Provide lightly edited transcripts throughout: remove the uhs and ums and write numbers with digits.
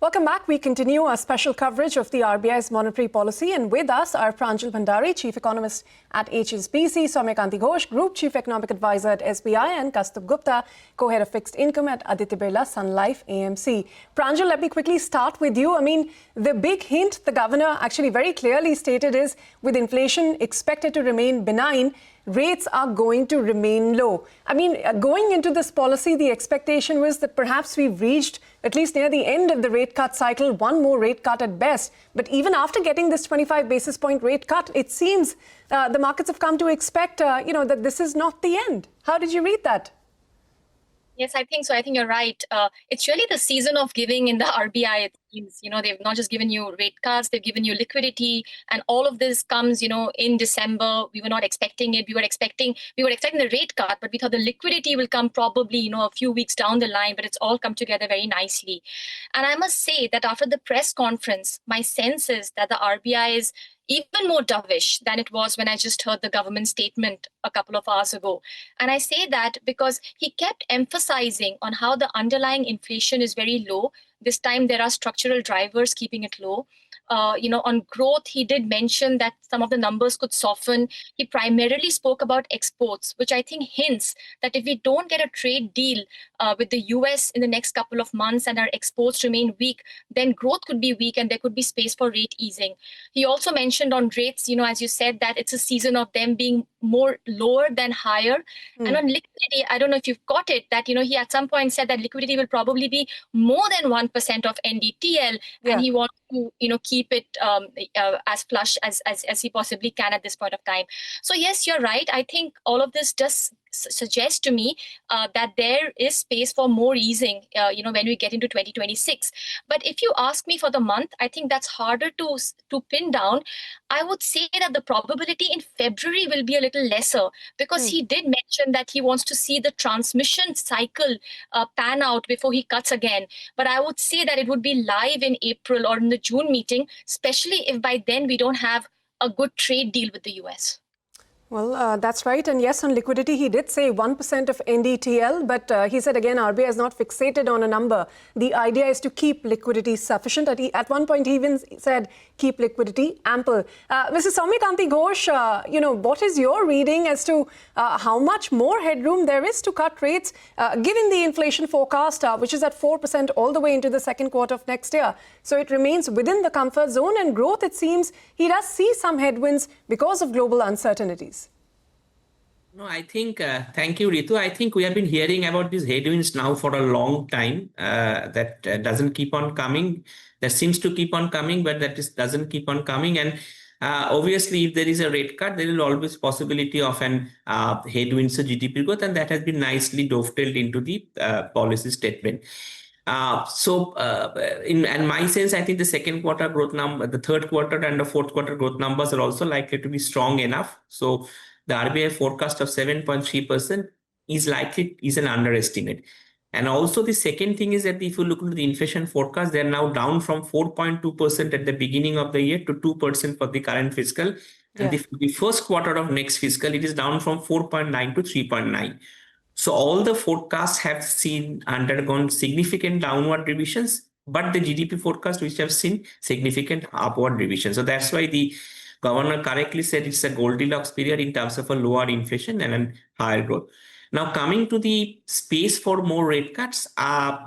Welcome back. We continue our special coverage of the RBI's monetary policy, and with us are Pranjal Bhandari, Chief Economist at HSBC, Soumya Kanti Ghosh, Group Chief Economic Advisor at SBI, and Kaustubh Gupta, Co-Head of Fixed Income at Aditya Birla Sun Life AMC. Pranjal, let me quickly start with you. I mean, the big hint the governor actually very clearly stated is, with inflation expected to remain benign, rates are going to remain low. I mean, going into this policy, the expectation was that perhaps we've reached, at least near the end of the rate cut cycle, one more rate cut at best. But even after getting this 25 basis point rate cut, it seems the markets have come to expect, that this is not the end. How did you read that? Yes, I think so. I think you're right. It's really the season of giving in the RBI. It seems, they've not just given you rate cuts, they've given you liquidity, and all of this comes, in December. We were not expecting it. We were expecting the rate cut, but we thought the liquidity will come probably, a few weeks down the line. But it's all come together very nicely. And I must say that after the press conference, my sense is that the RBI is even more dovish than it was when I just heard the government statement a couple of hours ago. And I say that because he kept emphasizing on how the underlying inflation is very low. This time there are structural drivers keeping it low. On growth, he did mention that some of the numbers could soften. He primarily spoke about exports, which I think hints that if we don't get a trade deal with the US in the next couple of months and our exports remain weak, then growth could be weak and there could be space for rate easing. He also mentioned on rates, as you said, that it's a season of them being more lower than higher. And on liquidity, I don't know if you've got it, that, he at some point said that liquidity will probably be more than 1% of NDTL, and he wants to, keep it as flush as he possibly can at this point of time. So yes, you're right. I think all of this does suggest to me that there is space for more easing, when we get into 2026. But if you ask me for the month, I think that's harder to pin down. I would say that the probability in February will be a little lesser, because he did mention that he wants to see the transmission cycle pan out before he cuts again. But I would say that it would be live in April or in the June meeting, especially if by then we don't have a good trade deal with the US. Well, that's right. And yes, on liquidity, he did say 1% of NDTL, but he said again, RBI is not fixated on a number. The idea is to keep liquidity sufficient. At one point, he even said, keep liquidity ample. Mrs. Soumya Kanti Ghosh, what is your reading as to how much more headroom there is to cut rates, given the inflation forecast, which is at 4% all the way into the second quarter of next year? So it remains within the comfort zone, and growth, it seems, he does see some headwinds because of global uncertainties. No, I think, thank you, Ritu. I think we have been hearing about these headwinds now for a long time. That doesn't keep on coming. That seems to keep on coming, but that doesn't keep on coming. And obviously, if there is a rate cut, there is always possibility of an headwinds to GDP growth, and that has been nicely dovetailed into the policy statement. In my sense, I think the second quarter growth number, the third quarter and the fourth quarter growth numbers are also likely to be strong enough. So the RBI forecast of 7.3% is an underestimate. And also the second thing is that if you look at the inflation forecast, they're now down from 4.2% at the beginning of the year to 2% for the current fiscal. And the first quarter of next fiscal, it is down from 4.9 to 3.9. So all the forecasts have undergone significant downward revisions, but the GDP forecast, which have seen significant upward revision. So that's why the governor correctly said it's a Goldilocks period in terms of a lower inflation and a higher growth. Now, coming to the space for more rate cuts,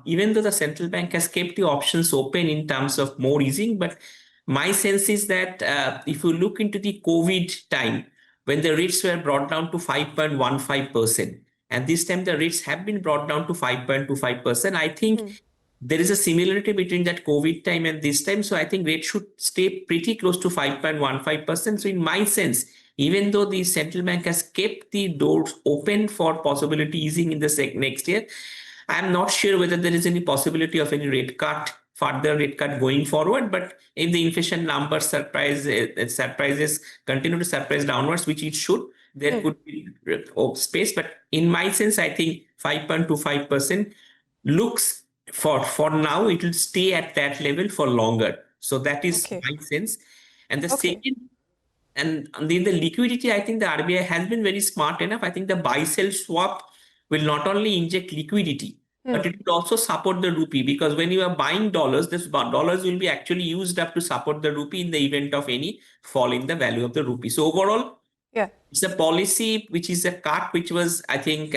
even though the central bank has kept the options open in terms of more easing, but my sense is that if you look into the COVID time, when the rates were brought down to 5.15%, and this time the rates have been brought down to 5.25%, I think there is a similarity between that COVID time and this time. So I think rates should stay pretty close to 5.15%. So in my sense, even though the central bank has kept the doors open for possibility easing in the next year, I'm not sure whether there is any possibility of any further rate cut going forward. But if the inflation numbers surprises continue to surprise downwards, which it should, there could be space. But in my sense, I think 5.25% looks, for now, it will stay at that level for longer. So that is my sense. And the second, and the liquidity, I think the RBI has been very smart enough. I think the buy-sell swap will not only inject liquidity, but it will also support the rupee, because when you are buying dollars, this dollars will be actually used up to support the rupee in the event of any fall in the value of the rupee. So overall, it's a policy which is a cut, which was, I think,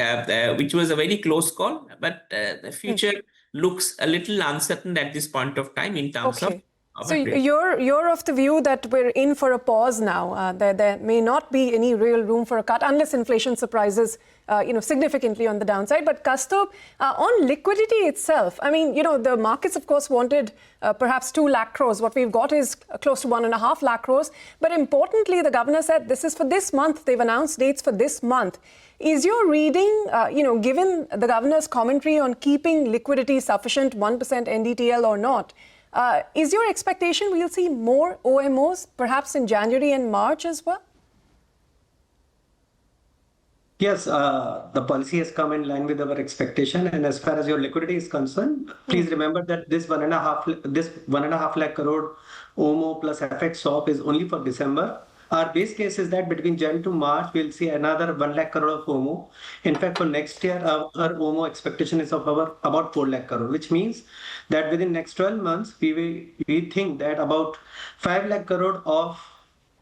which was a very close call, but the future looks a little uncertain at this point of time in terms of. So you're of the view that we're in for a pause now. There may not be any real room for a cut unless inflation surprises, significantly on the downside. But Kaustubh, on liquidity itself, I mean, the markets, of course, wanted perhaps 2 lakh crores. What we've got is close to 1.5 lakh crores. But importantly, the governor said this is for this month. They've announced dates for this month. Is your reading, given the governor's commentary on keeping liquidity sufficient, 1% NDTL or not, is your expectation we'll see more OMOs perhaps in January and March as well? Yes, the policy has come in line with our expectation. And as far as your liquidity is concerned, please remember that this 1.5 lakh crore OMO plus FX swap is only for December. Our base case is that between Jan to March, we'll see another 1 lakh crore of OMO. In fact, for next year, our OMO expectation is of about 4 lakh crore, which means that within next 12 months, we think that about 5 lakh crore of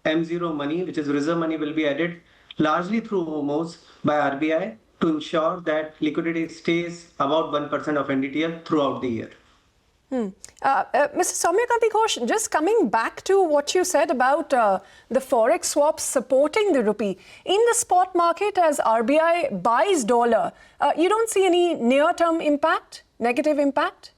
M0 money, which is reserve money, will be added largely through OMOs by RBI to ensure that liquidity stays about 1% of NDTL throughout the year. Mr. Soumya Kanti Ghosh, just coming back to what you said about the forex swaps supporting the rupee. In the spot market, as RBI buys dollar, you don't see any near-term impact, negative impact?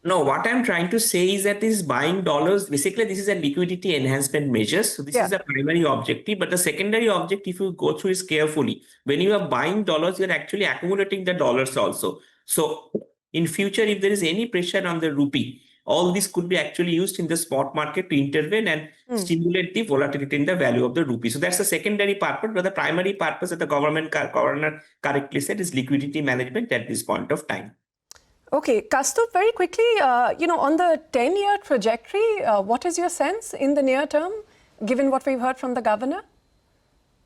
No, what I'm trying to say is that this buying dollars, basically this is a liquidity enhancement measure. So this is a primary objective, but the secondary objective, if you go through, is carefully. When you are buying dollars, you're actually accumulating the dollars also. So in future, if there is any pressure on the rupee, all this could be actually used in the spot market to intervene and stimulate the volatility in the value of the rupee. So that's the secondary purpose, but the primary purpose that the governor correctly said is liquidity management at this point of time. Okay, Kaustubh, very quickly, on the 10-year trajectory, what is your sense in the near term, given what we've heard from the governor?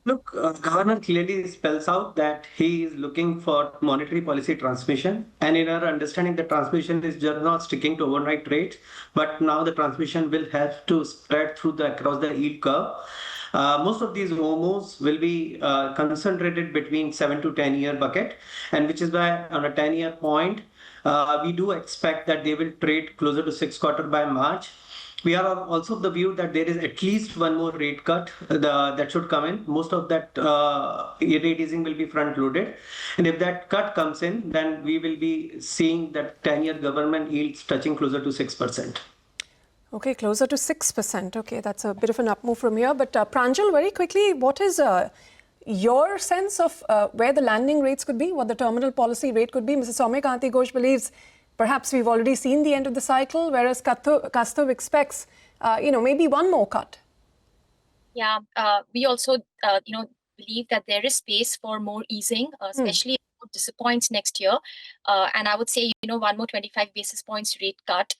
Look, Governor clearly spells out that he is looking for monetary policy transmission. And in our understanding, the transmission is just not sticking to overnight rates, but now the transmission will have to spread across the yield curve. Most of these OMOs will be concentrated between 7 to 10-year bucket, and which is why on a 10-year point, we do expect that they will trade closer to 6 quarter by March. We are also of the view that there is at least one more rate cut that should come in. Most of that rate easing will be front-loaded. And if that cut comes in, then we will be seeing that 10-year government yields touching closer to 6%. Okay, closer to 6%. Okay, that's a bit of an up move from here. But Pranjal, very quickly, what is your sense of where the landing rates could be, what the terminal policy rate could be? Mrs. Soumya Kanti Ghosh believes perhaps we've already seen the end of the cycle, whereas Kaustubh expects, maybe one more cut. Yeah, we also, believe that there is space for more easing, especially if it disappoints next year. And I would say, one more 25 basis points rate cut.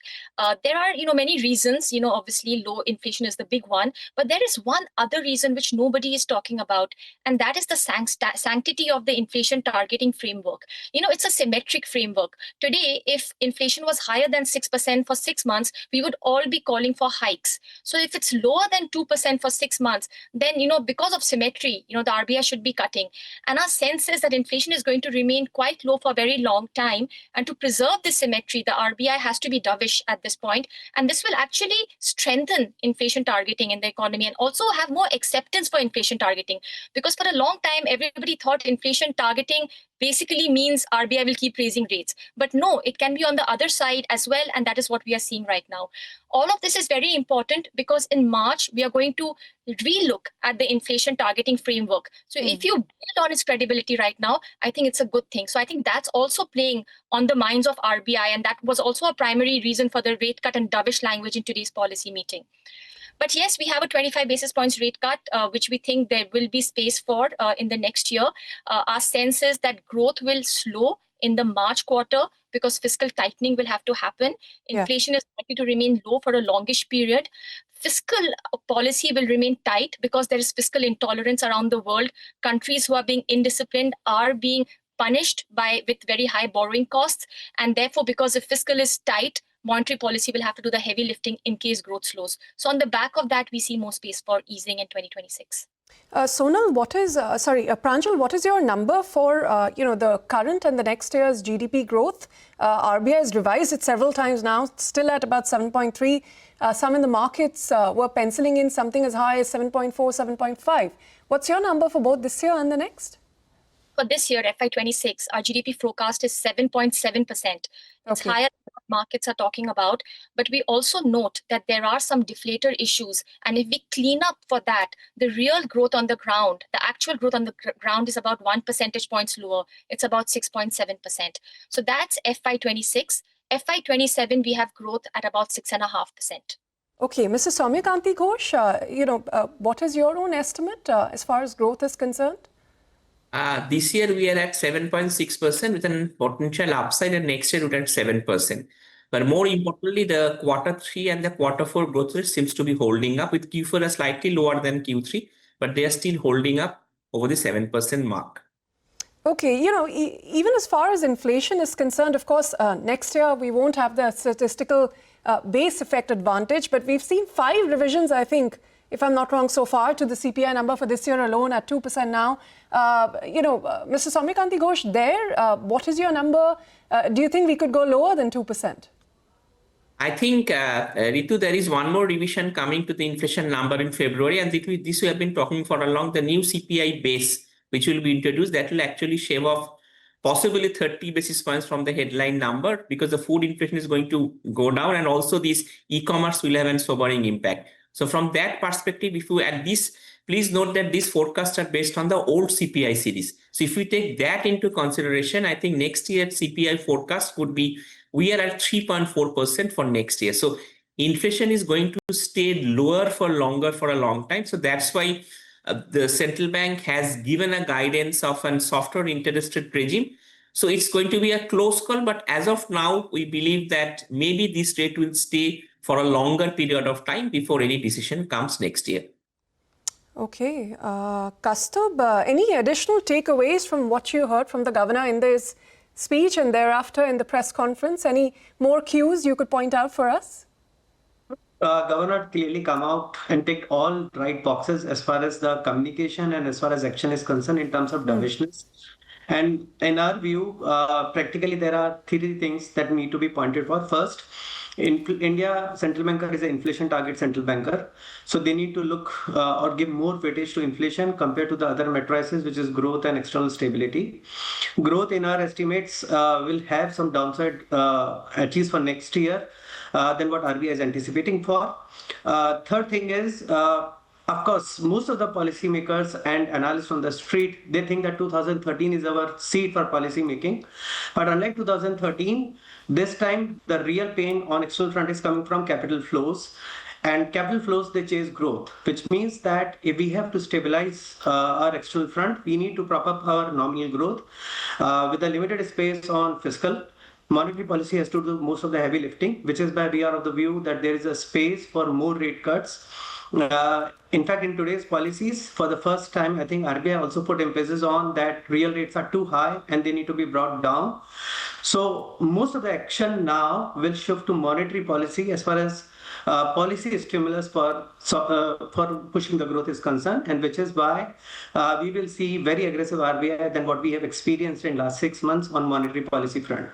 There are, many reasons, obviously low inflation is the big one, but there is one other reason which nobody is talking about, and that is the sanctity of the inflation targeting framework. It's a symmetric framework. Today, if inflation was higher than 6% for 6 months, we would all be calling for hikes. So if it's lower than 2% for 6 months, then, because of symmetry, the RBI should be cutting. And our sense is that inflation is going to remain quite low for a very long time. And to preserve this symmetry, the RBI has to be dovish at this point. And this will actually strengthen inflation targeting in the economy and also have more acceptance for inflation targeting. Because for a long time, everybody thought inflation targeting basically means RBI will keep raising rates. But no, it can be on the other side as well. And that is what we are seeing right now. All of this is very important because in March, we are going to relook at the inflation targeting framework. So if you build on its credibility right now, I think it's a good thing. So I think that's also playing on the minds of RBI. And that was also a primary reason for the rate cut and dovish language in today's policy meeting. But yes, we have a 25 basis points rate cut, which we think there will be space for in the next year. Our sense is that growth will slow in the March quarter because fiscal tightening will have to happen. Inflation is likely to remain low for a longish period. Fiscal policy will remain tight because there is fiscal intolerance around the world. Countries who are being indisciplined are being punished with very high borrowing costs. And therefore, because the fiscal is tight, monetary policy will have to do the heavy lifting in case growth slows. So on the back of that, we see more space for easing in 2026. Sonal, Pranjal, what is your number for, the current and the next year's GDP growth? RBI has revised it several times now, still at about 7.3. Some in the markets were penciling in something as high as 7.4, 7.5. What's your number for both this year and the next? For this year, FY26, our GDP forecast is 7.7%. It's higher than what markets are talking about. But we also note that there are some deflator issues. And if we clean up for that, the real growth on the ground, the actual growth on the ground is about 1 percentage points lower. It's about 6.7%. So that's FY26. FY27, we have growth at about 6.5%. Okay, Mrs. Soumya Kanti Ghosh, what is your own estimate as far as growth is concerned? This year we are at 7.6% with a potential upside, and next year we're at 7%. But more importantly, the Q3 and the Q4 growth rate seems to be holding up, with Q4 is slightly lower than Q3, but they are still holding up over the 7% mark. Okay, even as far as inflation is concerned, of course, next year we won't have the statistical base effect advantage, but we've seen 5 revisions, I think, if I'm not wrong, so far to the CPI number for this year alone at 2% now. Mr. Soumya Kanti Ghosh, what is your number? Do you think we could go lower than 2%? I think, Ritu, there is one more revision coming to the inflation number in February, and this we have been talking for a long. The new CPI base, which will be introduced, that will actually shave off possibly 30 basis points from the headline number, because the food inflation is going to go down, and also this e-commerce will have a sobering impact. So from that perspective, if you add this, please note that these forecasts are based on the old CPI series. So if we take that into consideration, I think next year CPI forecast would be, we are at 3.4% for next year. So inflation is going to stay lower for longer for a long time. So that's why the central bank has given a guidance of a softer interest rate regime. So it's going to be a close call. But as of now, we believe that maybe this rate will stay for a longer period of time before any decision comes next year. Okay. Kaustubh, any additional takeaways from what you heard from the governor in this speech and thereafter in the press conference? Any more cues you could point out for us? Governor clearly come out and tick all right boxes as far as the communication and as far as action is concerned in terms of dovishness. And in our view, practically there are 3 things that need to be pointed for. First, in India, central banker is an inflation target central banker. So they need to look or give more weightage to inflation compared to the other matrices, which is growth and external stability. Growth in our estimates will have some downside, at least for next year, than what RBI is anticipating for. Third thing is, of course, most of the policymakers and analysts on the street, they think that 2013 is our seed for policy making. But unlike 2013, this time the real pain on external front is coming from capital flows. And capital flows, they chase growth, which means that if we have to stabilize our external front, we need to prop up our nominal growth. With a limited space on fiscal, monetary policy has to do most of the heavy lifting, which is why we are of the view that there is a space for more rate cuts. In fact, in today's policies, for the first time, I think RBI also put emphasis on that real rates are too high and they need to be brought down. So most of the action now will shift to monetary policy as far as policy stimulus for pushing the growth is concerned, and which is why we will see very aggressive RBI than what we have experienced in last 6 months on monetary policy front.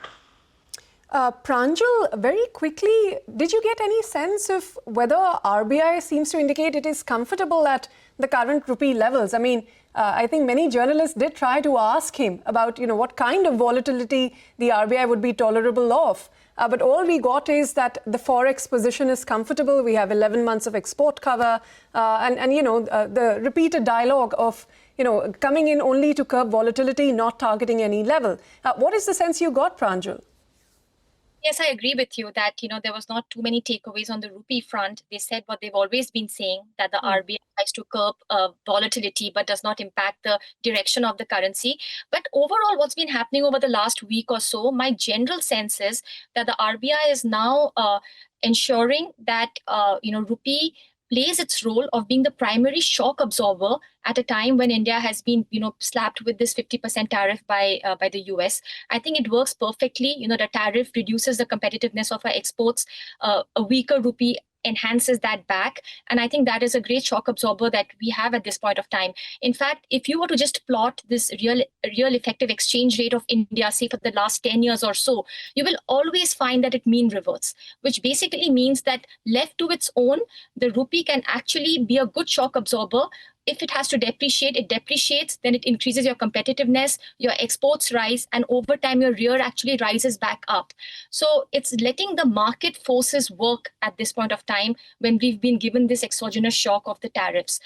Pranjal, very quickly, did you get any sense of whether RBI seems to indicate it is comfortable at the current rupee levels? I mean, I think many journalists did try to ask him about, what kind of volatility the RBI would be tolerable of. But all we got is that the forex position is comfortable. We have 11 months of export cover, and the repeated dialogue of coming in only to curb volatility, not targeting any level. What is the sense you got, Pranjal? Yes, I agree with you that, there was not too many takeaways on the rupee front. They said what they've always been saying, that the RBI tries to curb volatility but does not impact the direction of the currency. But overall, what's been happening over the last week or so, my general sense is that the RBI is now ensuring that, rupee plays its role of being the primary shock absorber at a time when India has been, slapped with this 50% tariff by the US. I think it works perfectly. The tariff reduces the competitiveness of our exports. A weaker rupee enhances that back. And I think that is a great shock absorber that we have at this point of time. In fact, if you were to just plot this real effective exchange rate of India, say for the last 10 years or so, you will always find that it mean reverts, which basically means that left to its own, the rupee can actually be a good shock absorber. If it has to depreciate, it depreciates, then it increases your competitiveness, your exports rise, and over time your rear actually rises back up. So it's letting the market forces work at this point of time when we've been given this exogenous shock of the tariffs.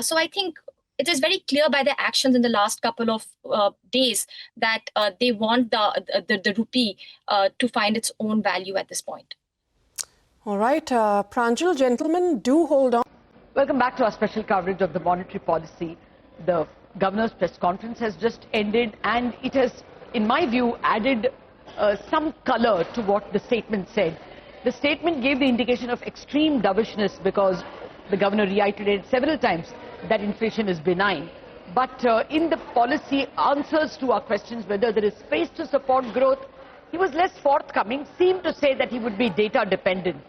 So I think it is very clear by their actions in the last couple of days that they want the rupee to find its own value at this point. All right, Pranjal, gentlemen, do hold on. Welcome back to our special coverage of the monetary policy. The governor's press conference has just ended, and it has, in my view, added some color to what the statement said. The statement gave the indication of extreme dovishness because the governor reiterated several times that inflation is benign. But in the policy answers to our questions whether there is space to support growth, he was less forthcoming, seemed to say that he would be data dependent.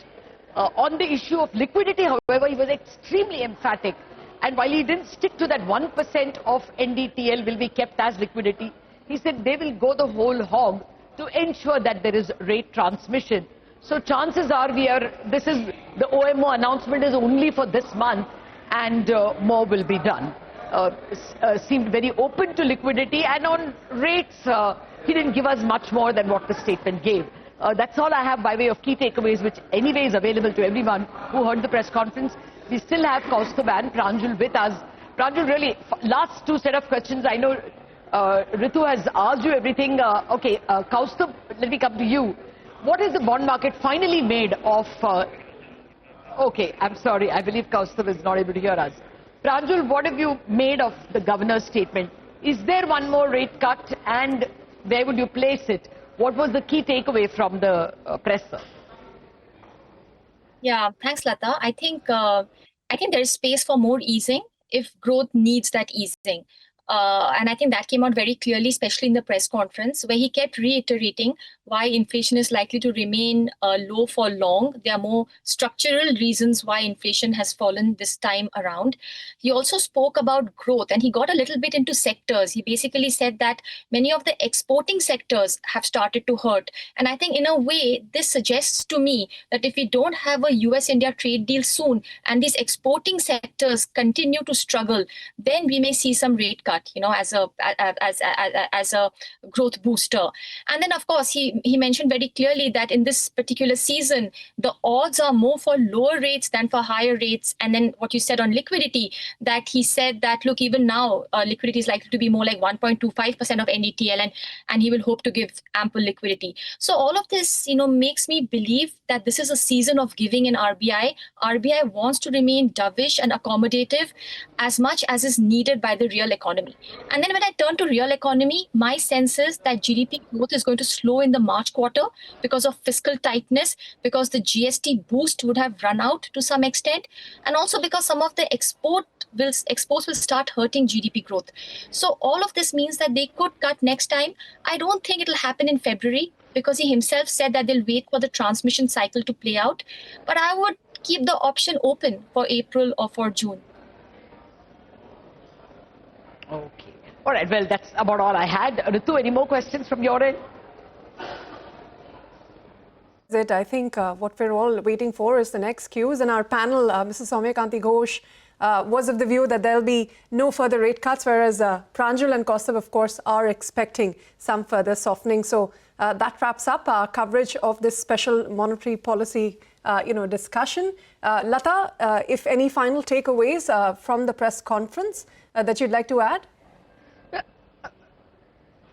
On the issue of liquidity, however, he was extremely emphatic. And while he didn't stick to that 1% of NDTL will be kept as liquidity, he said they will go the whole hog to ensure that there is rate transmission. So chances are this is the OMO announcement is only for this month, and more will be done. Seemed very open to liquidity, and on rates, he didn't give us much more than what the statement gave. That's all I have by way of key takeaways, which anyway is available to everyone who heard the press conference. We still have Kaustubh and Pranjal with us. Pranjal, really, last two set of questions. I know Ritu has asked you everything. Kaustubh, let me come to you. What is the bond market finally made of... I'm sorry, I believe Kaustubh is not able to hear us. Pranjal, what have you made of the governor's statement? Is there one more rate cut, and where would you place it? What was the key takeaway from the press? Yeah, thanks, Lata. I think there is space for more easing if growth needs that easing. And I think that came out very clearly, especially in the press conference, where he kept reiterating why inflation is likely to remain low for long. There are more structural reasons why inflation has fallen this time around. He also spoke about growth, and he got a little bit into sectors. He basically said that many of the exporting sectors have started to hurt. And I think in a way, this suggests to me that if we don't have a US-India trade deal soon, and these exporting sectors continue to struggle, then we may see some rate cut, as a growth booster. And then, of course, he mentioned very clearly that in this particular season, the odds are more for lower rates than for higher rates. And then what you said on liquidity, that he said that, look, even now, liquidity is likely to be more like 1.25% of NDTL, and he will hope to give ample liquidity. So all of this, makes me believe that this is a season of giving in RBI. RBI wants to remain dovish and accommodative as much as is needed by the real economy. And then when I turn to real economy, my sense is that GDP growth is going to slow in the March quarter because of fiscal tightness, because the GST boost would have run out to some extent, and also because some of the exports will start hurting GDP growth. So all of this means that they could cut next time. I don't think it'll happen in February, because he himself said that they'll wait for the transmission cycle to play out. But I would keep the option open for April or for June. Okay. All right. Well, that's about all I had. Ritu, any more questions from your end? I think what we're all waiting for is the next cues. And our panel, Mrs. Soumya Kanti Ghosh, was of the view that there'll be no further rate cuts, whereas Pranjal and Kaustubh, of course, are expecting some further softening. So that wraps up our coverage of this special monetary policy discussion. Lata, if any final takeaways from the press conference that you'd like to add?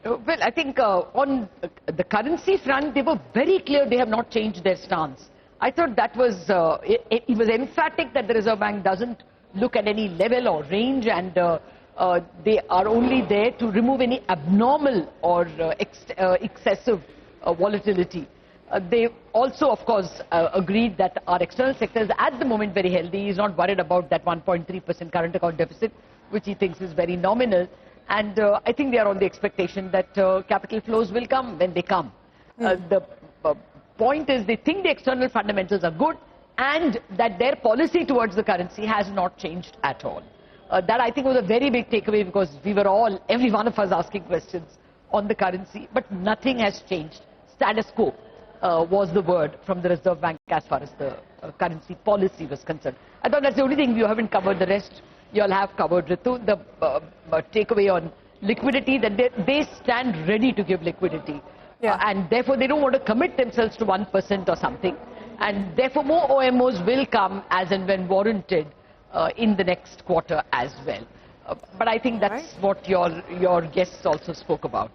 Well, I think on the currency front, they were very clear they have not changed their stance. I thought that was, it was emphatic that the Reserve Bank doesn't look at any level or range, and they are only there to remove any abnormal or excessive volatility. They also, of course, agreed that our external sector is at the moment very healthy. He's not worried about that 1.3% current account deficit, which he thinks is very nominal. And I think they are on the expectation that capital flows will come when they come. The point is they think the external fundamentals are good and that their policy towards the currency has not changed at all. That I think was a very big takeaway, because we were all, every one of us, asking questions on the currency, but nothing has changed. Status quo was the word from the Reserve Bank as far as the currency policy was concerned. I thought that's the only thing you haven't covered. The rest you all have covered, Ritu. The takeaway on liquidity, that they stand ready to give liquidity. And therefore they don't want to commit themselves to 1% or something. And therefore more OMOs will come as and when warranted in the next quarter as well. But I think that's what your guests also spoke about.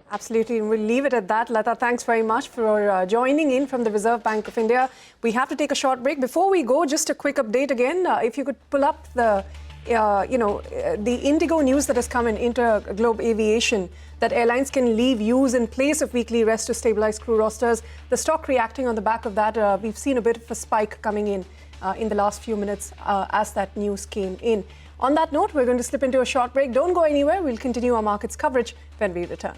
Absolutely, and we'll leave it at that. Lata, thanks very much for joining in from the Reserve Bank of India. We have to take a short break. Before we go, just a quick update again. If you could pull up the, the Indigo news that has come in Interglobe Aviation, that airlines can leave use in place of weekly rest to stabilize crew rosters. The stock reacting on the back of that. We've seen a bit of a spike coming in the last few minutes as that news came in. On that note, we're going to slip into a short break. Don't go anywhere. We'll continue our markets coverage when we return.